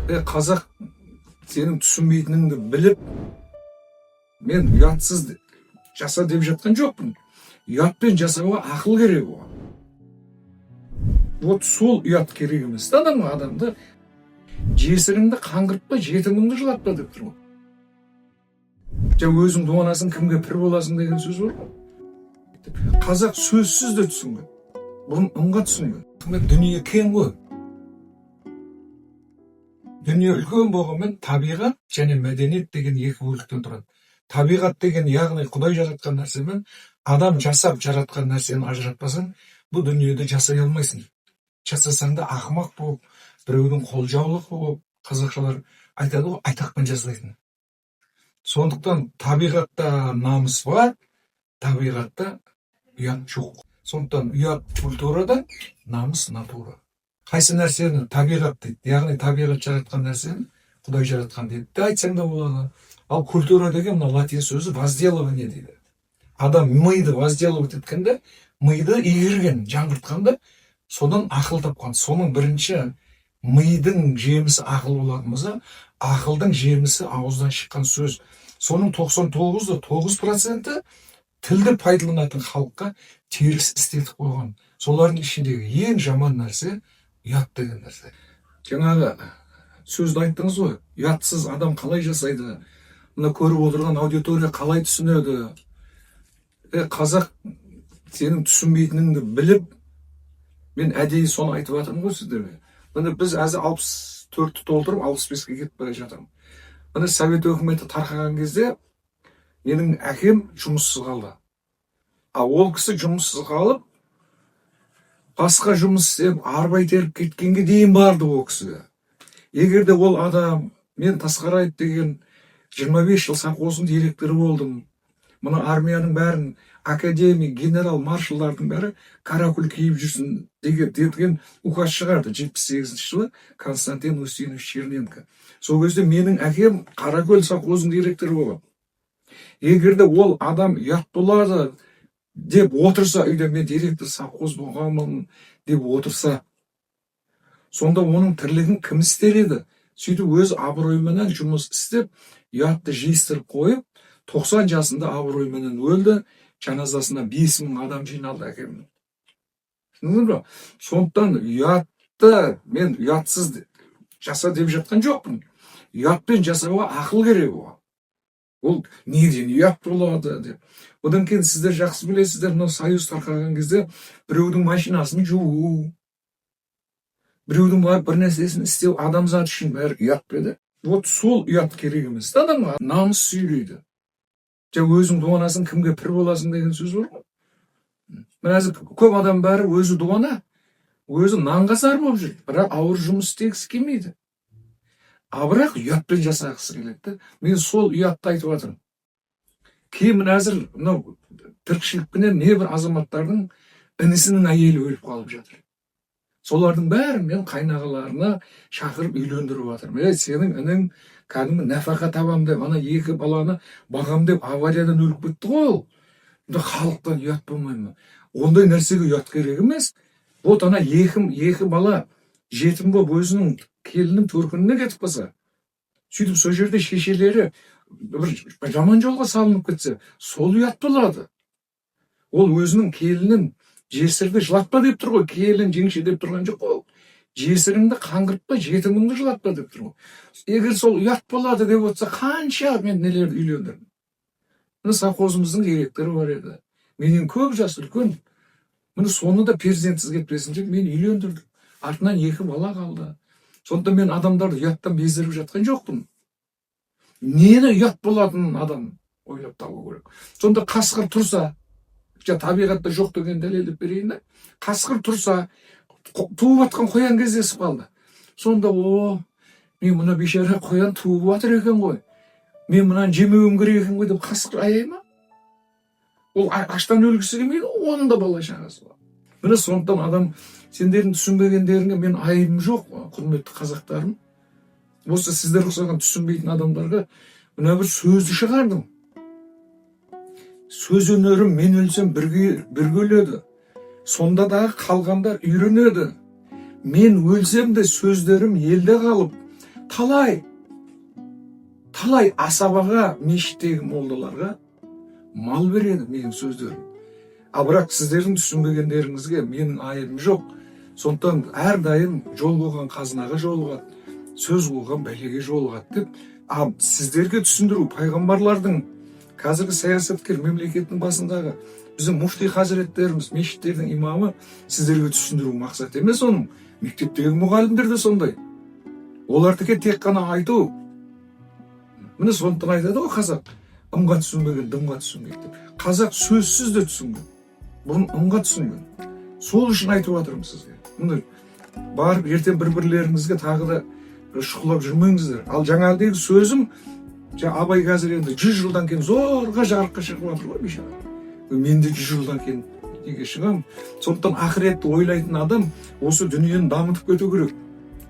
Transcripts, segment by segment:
Қазақ сенің түсінбейтініңді біліп, мен ұятсыз жаса деп жатқан жоқпын. Ұятпен жасауға ақыл керек оған. Вот сол ұят керек емес. Адамды жесіріңді қаңғыртпа, жетіміңді жылатпа деп тұр ғой. Өзің дуанасың, кімге пір боласың деген сөз бар ғой. Қазақ сөзсіз де түсінген. Бұрын ыңға түсінген. Дүние кең ғой. Дүние үлкен болғанмен табиғат және мәдениет деген екі бөліктен тұрады. Табиғат деген, яғни Құдай жаратқан нәрсемен адам жасап жаратқан нәрсені ажыратпасаң, бұл дүниеде жасай алмайсың. Жасасаң да ақымақ болып, біреудің қолжаулық болып, қазақшалар айтады ғой, айтақпен жасайтын. Сондықтан табиғатта намыс бар, табиғатта ұят жоқ. Сондықтан ұят культурада, намыс натура. Қайсы нәрсені табиғат дейді, яғни табиғат жаратқан нәрсені Құдай жаратқан дейді. Айтсаң да болады. Ал культура деген мына латин сөзі возделывание дейді. Адам миды возделывать еткенде, миды игерген, жаңғыртқанда, содан ақыл тапқан. Соның бірінші мидың жемісі ақыл болатын болса, ақылдың жемісі ауыздан шыққан сөз. Соның 99% тілді пайдаланатын халыққа теріс істетіп қойған. Солардың ішіндегі ең жаман нәрсе ұят деген нәрсе. Жаңағы сөзді айттыңыз ғой, ұятсыз адам қалай жасайды, мына көріп отырған аудитория қалай түсінеді. Қазақ сенің түсінбейтініңді біліп, мен әдейі соны айтып жатырмын ғой сіздерге. Міне біз әзір 64-ті толтырып 65-ке кетіп бара жатырмын. Міне Совет өкіметі тарқаған кезде менің әкем жұмыссыз қалды. Ол кісі жұмыссыз қалып, басқа жұмыс істеп, арбай теріп кеткенге дейін барды ол кісіге. Егер де ол адам, мен Тасқарайып деген 25 жыл совхоздың директоры болдым. Мына армияның бәрін, академик, генерал, маршалдардың бәрі каракул киіп жүрсін деген указ шығарды 78 жылы Константин Устинович Черненко. Сол кезде менің әкем Қаракөл совхоздың директоры болған. Егер де ол адам ұят болады деп отырса, үйде мен директор совхоз болғанмын деп отырса, сонда оның тірлігін кім істер еді? Сөйтіп өз абыройменен жұмыс істеп, ұятты жиыстырып қойып, 90 жасында абыройменен өлді, жаназасына 5000 адам жиналды әкемнің. Сондықтан ұятты мен ұятсыз жаса деп жатқан жоқпын. Ұятпен жасауға ақыл керек оған. Ол неден ұят болады деп. Одан кейін сіздер жақсы білесіздер, мынау Союз тарқаған кезде біреудің машинасын жуу, біреудің бір нәрсесін істеу адамзат үшін бәрі ұят педі. Вот сол ұят керек емес. Адамға намыс сүйрейді. Өзің дуанасың, кімге пір боласың деген сөз бар ғой. Әзір көп адам бәрі өзі дуана, өзі нанғасар болып жүр, бірақ ауыр жұмыс істегісі келмейді. Бірақ ұятпен жасағысы келеді. Мен сол ұятты айтып жатырмын. Кейін әзір мынау тіркшілікпенен небір азаматтардың інісінің әйелі өліп қалып жатыр. Солардың бәрін мен қайнағаларына шақырып үйлендіріп жатырмын. Сенің інің кәдімгі нәфақа табам деп, ана 2 баланы бағам деп авариядан өліп кетті ғой ол. Халықтан ұят болмай ма? Ондай нәрсеге ұят керек емес. Вот ана 2 бала жетім болып өзінің келіннің төркініне кетіп қалса, сөйтіп сол жерде шешелері бір жаман жолға салынып кетсе, сол ұят болады. Ол өзінің келінін жесірді жылатпа деп тұр ғой, келін жеңше деп тұрған жоқ қой. Жесіріңді қаңғыртпа, жетіміңді жылатпа деп тұр ғой. Егер сол ұят болады деп отырса, қанша мен нелерді үйлендірдім. Міне совхозымыздың директоры бар еді. Менен көп жас үлкен. Міне соны да перзентсіз кетпесін деп мен үйлендірдім. Артынан 2 бала қалды. Сонда мен адамдарды ұяттан бездіріп жатқан жоқпын. Нені ұят болатын адам ойлап табу керек. Сонда қасқыр тұрса, табиғатта жоқ деген дәлелдеп берейін да. Қасқыр тұрса, туып атқан қоян кездесіп қалды. Сонда мен мына бейшара қоян туып атыр екен ғой. Мен мынаны жемеуім керек екен ғой деп қасқыр аяй ма? Ол аштан өлгісі келмейді, оның да бала шағасы бар. Міне сондықтан адам, сендердің түсінбегендеріңе мен айыбым жоқ, құрметті қазақтарым. Осы сіздер ұқсаған түсінбейтін адамдарға мына бір сөзді шығардым. Сөз өнерім мен өлсем бірге өледі. Сонда дағы қалғандар үйренеді. Мен өлсем де сөздерім елде қалып, талай асабаға, мешіттегі молдаларға мал береді менің сөздерім. А бірақ сіздердің түсінбегендеріңізге менің айыбым жоқ. Сондықтан әрдайым жол болған қазынаға жолығады, сөз болған бәлеге жолығады деп, сіздерге түсіндіру, пайғамбарлардың, қазіргі саясаткер мемлекеттің басындағы біздің муфти хазіреттеріміз, мешіттердің имамы сіздерге түсіндіру мақсат емес оның. Мектептегі мұғалімдер де сондай. Олардікі тек қана айту. Міне сондықтан айтады ғой қазақ, ымға түсінбеген, дымға түсінбейді деп. Қазақ сөзсіз де түсінген, бұрын ымға түсінген. Сол үшін айтып жатырмын сізге. Міне барып ертең бір-бірлеріңізге тағы да шұқылап жүрмеңіздер. Ал жаңағыдегі сөзім, Абай қазір енді 100 жылдан кейін зорға жарыққа шығып жатыр ғой бейшара. Мен де 100 жылдан кейін неге шығамын. Сондықтан ақыретті ойлайтын адам осы дүниені дамытып кету керек.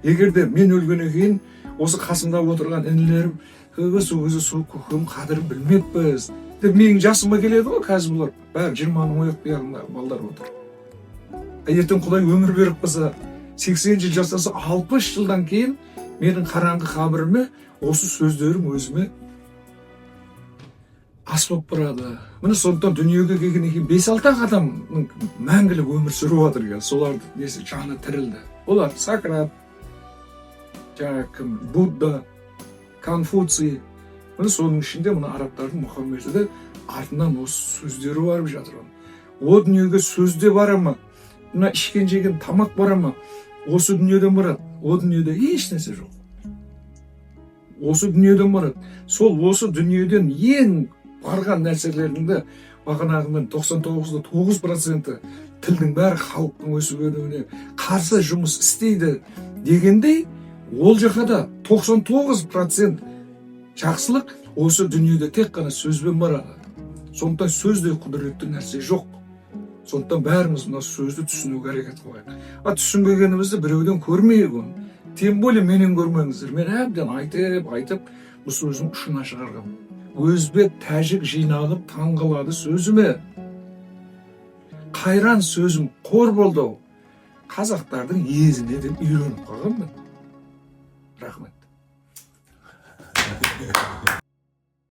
Егер де мен өлгеннен кейін осы қасымда отырған інілерім, сол көкем қадірін білмеппіз деп менің жасыма келеді ғой қазір бұлар. Бәрі 20-ның ояқ биағындағы балдар отыр. Ертең Құдай өмір беріп қалса, 80 жыл жасаса, 60 жылдан кейін менің қараңғы қабіріме осы сөздерім өзіме ас болып барады. Міне сондықтан дүниеге келгеннен кейін 5-6 адамның мәңгілік өмір сүріп жатыр екен. Солардың несі жаны тірілді. Олар Сократ, Будда, Конфуций. Міне соның ішінде мына арабтардың Мұхаммеді де артынан осы сөздері барып жатыр. О дүниеге сөзде бара ма? Мына ішкен жеген тамақ бара ма? Осы дүниеден барады. О дүниеде еш нәрсе жоқ. Осы дүниеден барады. Сол осы дүниеден ең барған нәрселерінде бағанағымен 99.9% тілдің бәрі халықтың өсіп-өнуіне қарсы жұмыс істейді дегендей, ол жаққа да 99% жақсылық осы дүниеде тек қана сөзбен барады. Сондықтан сөзде құдіретті нәрсе жоқ. Сондықтан бәріміз мына сөзді түсінуге әрекет қылайық. Түсінбегенімізді біреуден көрмейік оны. Тем более менен көрмеңіздер. Мен әбден айтып, бұл сөздің ұшына шығарғам. Өзбек, тәжік жиналып таңғалады сөзіме. Қайран сөзім қор болды. Қазақтардың езіне деп үйреніп қалғанмын. Рахмет.